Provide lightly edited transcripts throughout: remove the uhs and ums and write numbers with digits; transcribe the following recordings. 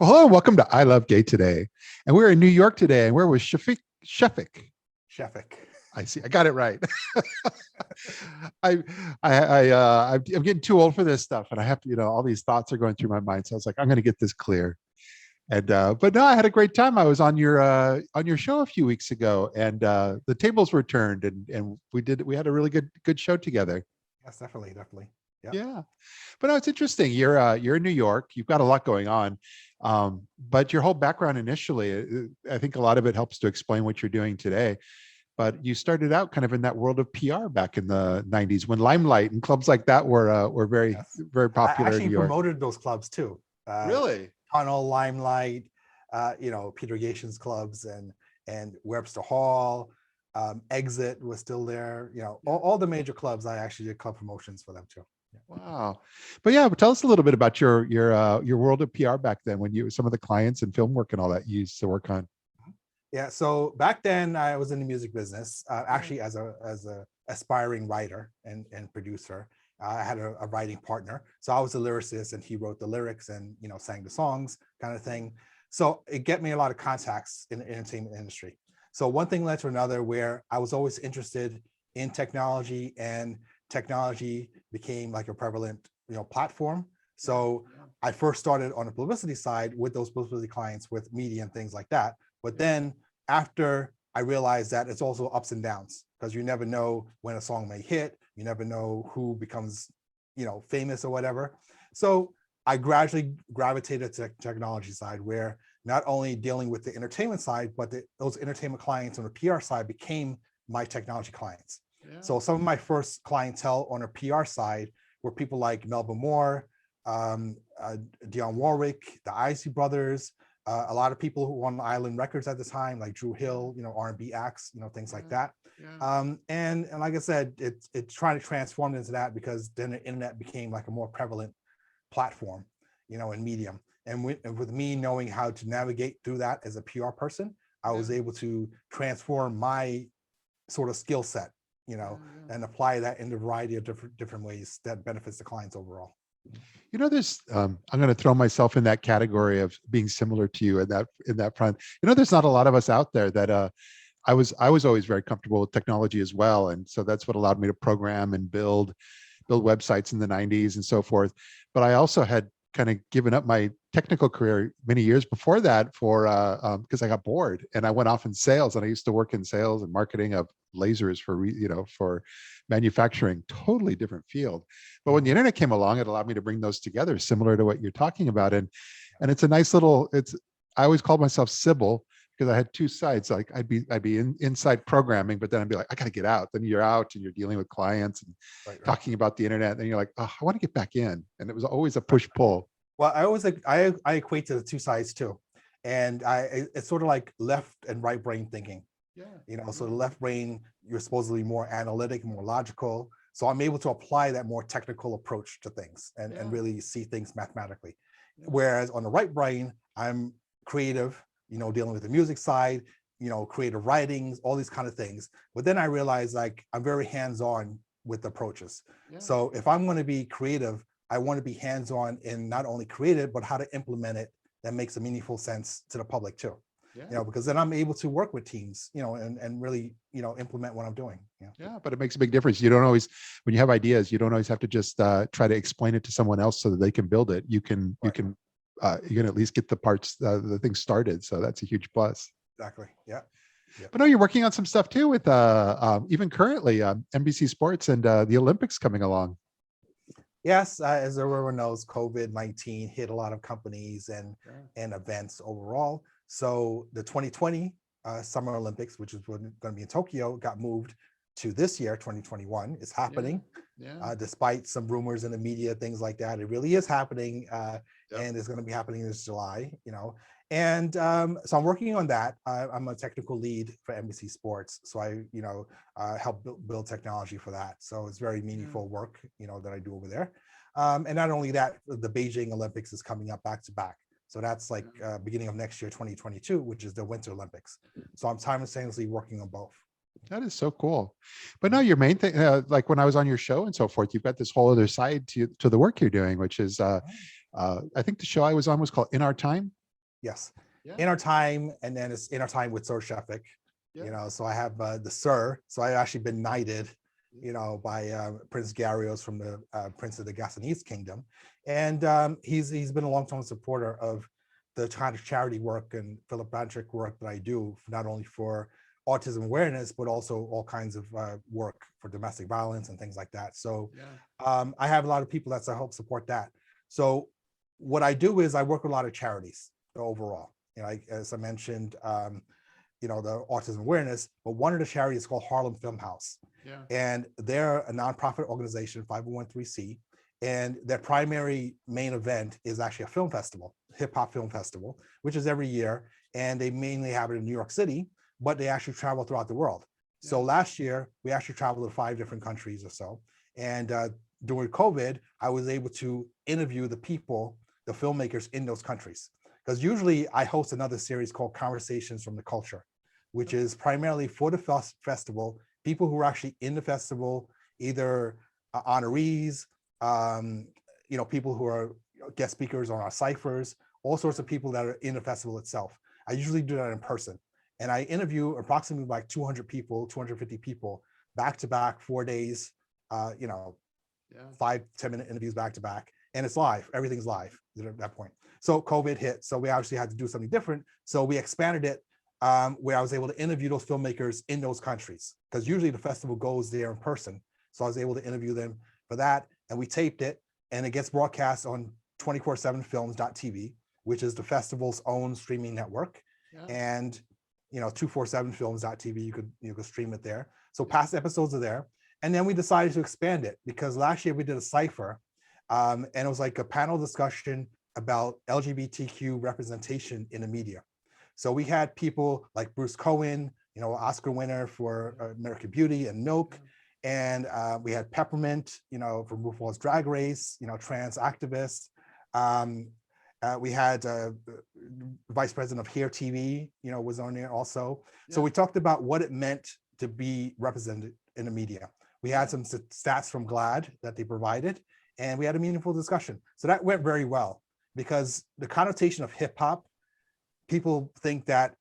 Well, hello and welcome to I Love Gay today. And we're in New York today, and we're with Shefik. Shefik. I see. I got it right. I, I'm getting too old for this stuff, and I have to, all these thoughts are going through my mind. So I was like, I'm going to get this clear. And but no, I had a great time. I was on your show a few weeks ago, and the tables were turned, and we had a really good show together. Yes, definitely. Yeah. Yeah, but no, it's interesting. You're in New York. You've got a lot going on, but your whole background initially, I think a lot of it helps to explain what you're doing today. But you started out kind of in that world of PR back in the '90s when Limelight and clubs like that were Yes. very I popular in actually New York. promoted those clubs too. Really? Tunnel, Limelight, Peter Gation's clubs and Webster Hall, Exit was still there. All the major clubs. I actually did club promotions for them too. Yeah. Wow. But yeah, but tell us a little bit about your world of PR back then when you some of the clients and film work and all that you used to work on. Yeah. So back then I was in the music business, actually as a aspiring writer and producer. I had a writing partner, so I was a lyricist, and he wrote the lyrics and sang the songs, kind of thing. So it get me a lot of contacts in the entertainment industry. So one thing led to another, where I was always interested in technology, and technology became like a prevalent platform. So I first started on the publicity side with those publicity clients with media and things like that. But then after I realized that it's also ups and downs, because you never know when a song may hit, you never know who becomes, famous or whatever. So I gradually gravitated to the technology side, where not only dealing with the entertainment side, but those entertainment clients on the PR side became my technology clients. Yeah. So some of my first clientele on a PR side were people like Melba Moore, Dionne Warwick, the Isley Brothers, a lot of people who were on Island Records at the time, like Drew Hill, R&B acts, things like that. Yeah. And like I said, it's trying to transform into that, because then the internet became like a more prevalent platform, and medium. And with me knowing how to navigate through that as a PR person, I was able to transform my sort of skill set, and apply that in a variety of different ways that benefits the clients overall. There's I'm going to throw myself in that category of being similar to you in that front. There's not a lot of us out there that I was always very comfortable with technology as well, and so that's what allowed me to program and build websites in the '90s and so forth. But I also had kind of given up my technical career many years before that for because I got bored, and I went off in sales, and I used to work in sales and marketing of lasers for manufacturing, totally different field. But when the internet came along, it allowed me to bring those together, similar to what you're talking about. And it's a nice little, I always called myself Sybil, because I had two sides. Like I'd be inside programming, but then I'd be like, I got to get out. Then you're out and you're dealing with clients and Right. talking about the internet. And then you're like, oh, I want to get back in. And it was always a push pull. Well, I always I equate to the two sides too, and it's sort of like left and right brain thinking. So the left brain, you're supposedly more analytic, more logical. So I'm able to apply that more technical approach to things and really see things mathematically. Whereas on the right brain, I'm creative, dealing with the music side, creative writings, all these kind of things. But then I realized, like, I'm very hands-on with approaches. So if I'm going to be creative, I want to be hands-on in not only create it, but how to implement it that makes a meaningful sense to the public too. Because then I'm able to work with teams, and really, implement what I'm doing. Yeah, but it makes a big difference. You don't always, when you have ideas, you don't always have to just try to explain it to someone else so that they can build it. You can at least get the parts, the thing started. So that's a huge plus. Exactly. Yeah. But no, you're working on some stuff too with even currently NBC Sports and the Olympics coming along. Yes, as everyone knows, COVID-19 hit a lot of companies and events overall. So the 2020 Summer Olympics, which is going to be in Tokyo, got moved to this year, 2021. It's happening, despite some rumors in the media, things like that. It really is happening, and it's going to be happening this July. And so I'm working on that. I'm a technical lead for NBC Sports, so I help build technology for that. So it's very meaningful work that I do over there. And not only that, the Beijing Olympics is coming up back to back. So that's like beginning of next year, 2022, which is the Winter Olympics. So I'm simultaneously working on both. That is so cool. But no, your main thing, like when I was on your show and so forth, you've got this whole other side to the work you're doing, which is, I think the show I was on was called In Our Time. Yes. Yeah. Inner Time, and then it's Inner Time with Sir Shefik. Yeah. So I have the Sir. So I've actually been knighted, by Prince Garios from the Prince of the Gassanese Kingdom, and he's been a long-term supporter of the kind of charity work and philanthropic work that I do, not only for autism awareness, but also all kinds of work for domestic violence and things like that. So I have a lot of people that help support that. So what I do is I work with a lot of charities overall. As I mentioned, the autism awareness, but one of the charities is called Harlem Film House. Yeah. And they're a nonprofit organization, 501(c), and their primary main event is actually a film festival, hip hop film festival, which is every year. And they mainly have it in New York City, but they actually travel throughout the world. So last year, we actually traveled to 5 different countries or so. And during COVID, I was able to interview the people, the filmmakers in those countries. Because usually I host another series called Conversations from the Culture, which is primarily for the festival, people who are actually in the festival, either honorees, people who are guest speakers on our ciphers, all sorts of people that are in the festival itself. I usually do that in person. And I interview approximately like 200 people, 250 people, back to back, 4 days, 5-10 minute interviews back to back. And it's live, everything's live at that point. So COVID hit, so we actually had to do something different. So we expanded it where I was able to interview those filmmakers in those countries, because usually the festival goes there in person. So I was able to interview them for that, and we taped it, and it gets broadcast on 247films.tv, which is the festival's own streaming network. And 247films.tv, you could stream it there. So past episodes are there. And then we decided to expand it because last year we did a cipher, and it was like a panel discussion about LGBTQ representation in the media. So we had people like Bruce Cohen, Oscar winner for American Beauty and Nope. And we had Peppermint, from RuPaul's Drag Race, trans activist. We had Vice President of Hair TV, was on there also. So we talked about what it meant to be represented in the media. We had some stats from GLAAD that they provided, and we had a meaningful discussion. So that went very well, because the connotation of hip hop, people think that,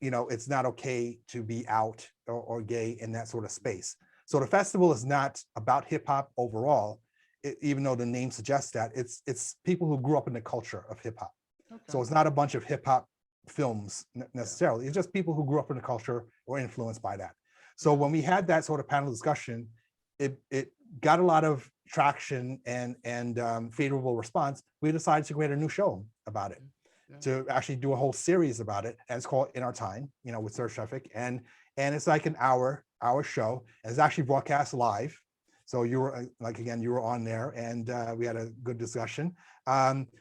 it's not okay to be out or gay in that sort of space. So the festival is not about hip hop overall, even though the name suggests that. It's people who grew up in the culture of hip hop. So it's not a bunch of hip hop films necessarily. It's just people who grew up in the culture or influenced by that. So when we had that sort of panel discussion, it got a lot of traction and favorable response. We decided to create a new show about it, to actually do a whole series about it, and it's called In Our Time, with Sir Shefik, and it's like an hour show, and it's actually broadcast live. So you were you were on there, and we had a good discussion.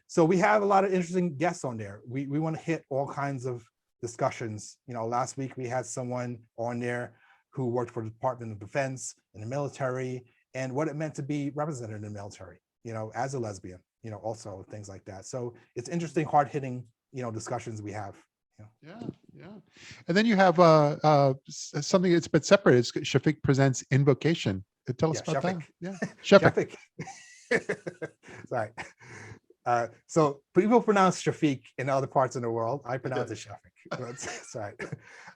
So we have a lot of interesting guests on there. We want to hit all kinds of discussions. Last week we had someone on there who worked for the Department of Defense in the military, and what it meant to be represented in the military, as a lesbian, also things like that. So it's interesting, hard-hitting, discussions we have. Yeah. And then you have something that's a bit separate. It's Shefik Presents Invocation. Tell us about Shefik. that. Yeah, Shefik. Sorry. So people pronounce Shefik in other parts of the world. I pronounce it Shefik. Sorry.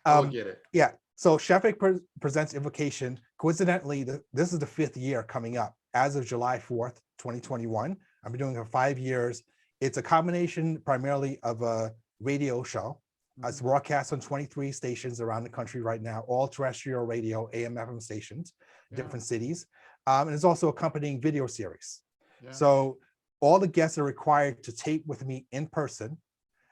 I'll get it. Yeah. So Shefik Presents Invocation. Coincidentally, this is the 5th year coming up. As of July 4th, 2021, I've been doing it for 5 years. It's a combination primarily of a radio show. It's broadcast on 23 stations around the country right now, all terrestrial radio, AM, FM stations, different cities. And it's also accompanying video series. So all the guests are required to tape with me in person.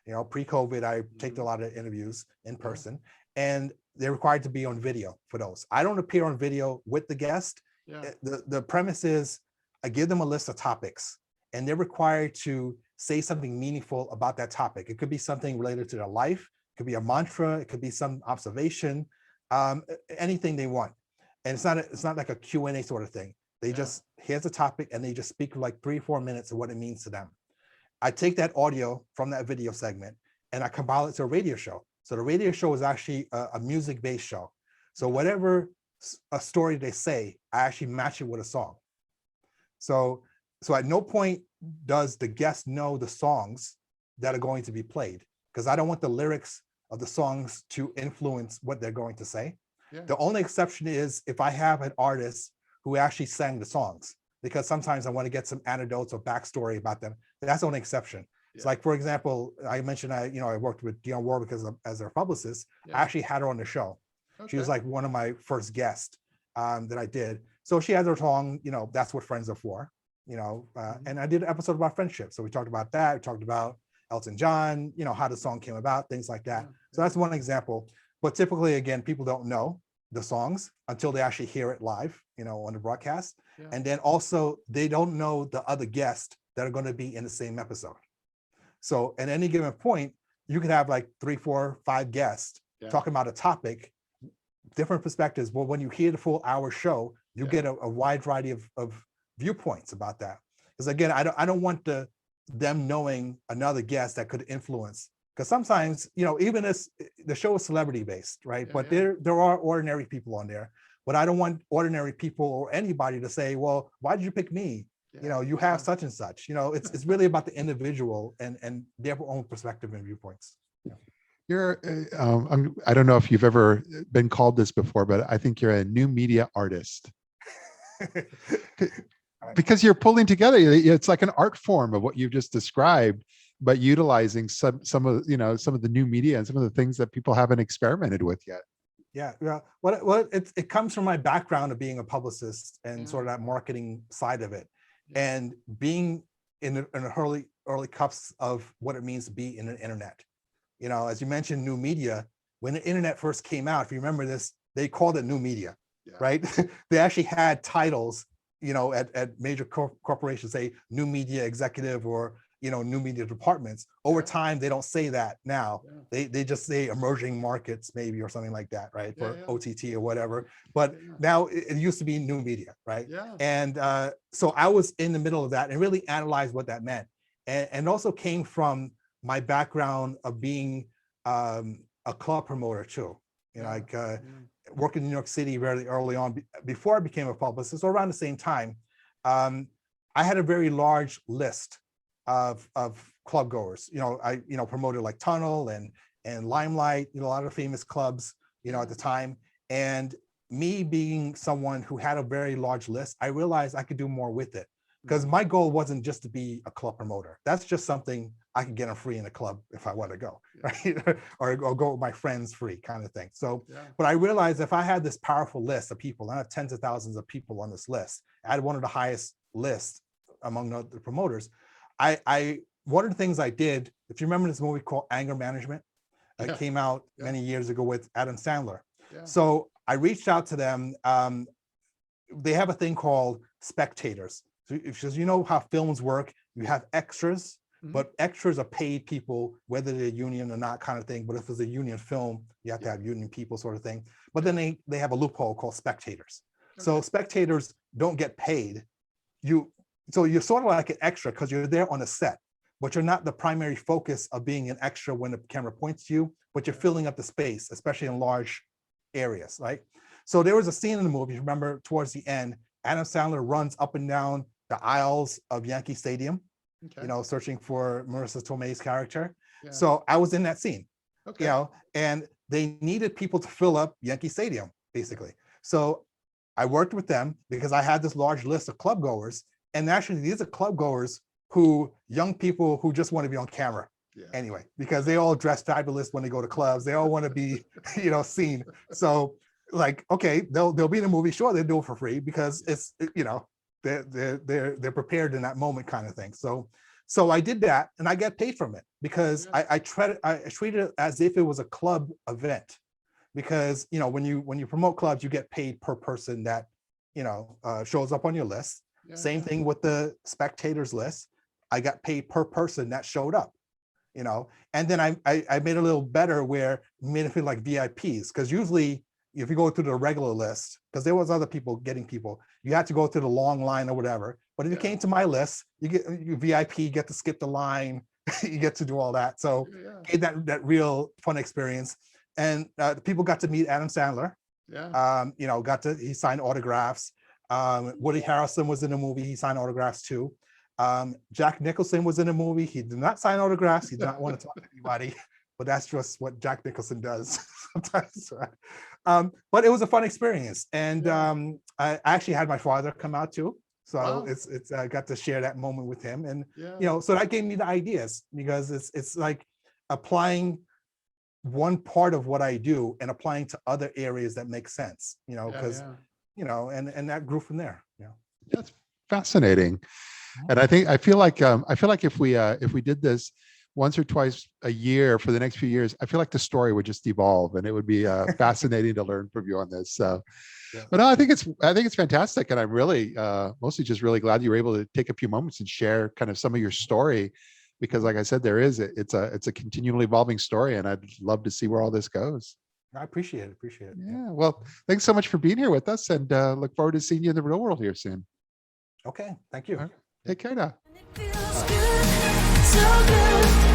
Pre-COVID, I taped a lot of interviews in person, and they're required to be on video for those. I don't appear on video with the guest. The premise is I give them a list of topics, and they're required to say something meaningful about that topic. It could be something related to their life. It could be a mantra. It could be some observation, anything they want. And it's not like a Q&A sort of thing. They just, here's a topic, and they just speak for like 3-4 minutes of what it means to them. I take that audio from that video segment and I compile it to a radio show. So the radio show is actually a music-based show. So whatever a story they say, I actually match it with a song. So at no point does the guest know the songs that are going to be played. because I don't want the lyrics of the songs to influence what they're going to say. Yeah. The only exception is if I have an artist who actually sang the songs, because sometimes I want to get some anecdotes or backstory about them. That's the only exception. It's like, for example, I mentioned I worked with Dionne Warwick as her publicist. Yeah. I actually had her on the show. Okay. She was like one of my first guests that I did. So she has her song, That's What Friends Are For, and I did an episode about friendship. So we talked about that. We talked about Elton John, how the song came about, things like that. So that's one example. But typically, again, people don't know the songs until they actually hear it live, on the broadcast. Yeah. And then also they don't know the other guests that are going to be in the same episode. So at any given point, you could have like 3, 4, 5 guests talking about a topic, different perspectives. But when you hear the full hour show, you get a wide variety of viewpoints about that. Because again, I don't want them knowing another guest that could influence. Because sometimes, even as the show is celebrity based, right? But there are ordinary people on there. But I don't want ordinary people or anybody to say, well, why did you pick me? You have such and such. It's really about the individual and their own perspective and viewpoints. You're, I don't know if you've ever been called this before, but I think you're a new media artist. Because you're pulling together, it's like an art form of what you've just described, but utilizing some of the new media and some of the things that people haven't experimented with yet. Yeah. Well, it comes from my background of being a publicist and sort of that marketing side of it, and being in the early cups of what it means to be in the internet. As you mentioned, new media. When the internet first came out, if you remember this, they called it new media, right? They actually had titles, at major corporations, say new media executive or new media departments. Over time, they don't say that now. They just say emerging markets maybe, or something like that, right? For OTT or whatever. But now it used to be new media, right? And so I was in the middle of that and really analyzed what that meant. And also came from my background of being a club promoter too. Working in New York City very early on, before I became a publicist, or around the same time, I had a very large list of club goers. I promoted like Tunnel and Limelight, a lot of famous clubs, at the time. And me being someone who had a very large list, I realized I could do more with it. Because my goal wasn't just to be a club promoter. That's just something I can get them free in a club if I want to go, right? or go with my friends free kind of thing. So, but I realized if I had this powerful list of people, and I have tens of thousands of people on this list, I had one of the highest lists among the promoters. One of the things I did, if you remember this movie called Anger Management, it came out many years ago with Adam Sandler. So I reached out to them. They have a thing called spectators. So because how films work, you have extras, but extras are paid people, whether they're union or not kind of thing. But if it's a union film, you have to have union people sort of thing. But then they have a loophole called spectators. So spectators don't get paid. So you're sort of like an extra because you're there on a set, but you're not the primary focus of being an extra when the camera points to you, but you're filling up the space, especially in large areas, right? So there was a scene in the movie, remember, towards the end, Adam Sandler runs up and down the aisles of Yankee Stadium, searching for Marissa Tomei's character. So I was in that scene, and they needed people to fill up Yankee Stadium, basically. So I worked with them because I had this large list of club goers. And actually, these are club goers young people who just want to be on camera anyway, because they all dress fabulous when they go to clubs. They all want to be, seen. So like, okay, they'll be in a movie. Sure, they'll do it for free because it's, they're prepared in that moment kind of thing. So I did that and I got paid from it because I treated it as if it was a club event, because, when you promote clubs, you get paid per person that, shows up on your list. Same thing with the spectators list. I got paid per person that showed up, and then I made it a little better where made it feel like VIPs, because usually if you go through the regular list, because there was other people getting people, you had to go through the long line or whatever. But if you came to my list, you VIP, you get to skip the line, you get to do all that. So that real fun experience. And people got to meet Adam Sandler. He signed autographs. Woody Harrelson was in the movie. He signed autographs too. Jack Nicholson was in the movie. He did not sign autographs. He did not want to talk to anybody. but that's just what Jack Nicholson does sometimes. But it was a fun experience, and I actually had my father come out too. So Wow. it's I got to share that moment with him, and Yeah. so that gave me the ideas, because it's like applying one part of what I do and applying to other areas that make sense, because and that grew from there. That's fascinating. And I feel like if we did this once or twice a year for the next few years, I feel like the story would just evolve, and it would be fascinating to learn from you on this. So, Yeah. but no, I think it's fantastic, and I'm really mostly just really glad you were able to take a few moments and share kind of some of your story, because like I said, it's a continually evolving story, and I'd love to see where all this goes. I appreciate it. Yeah. Well, thanks so much for being here with us, and look forward to seeing you in the real world here soon. Okay, thank you. All right. Take care now. And it feels good, so good.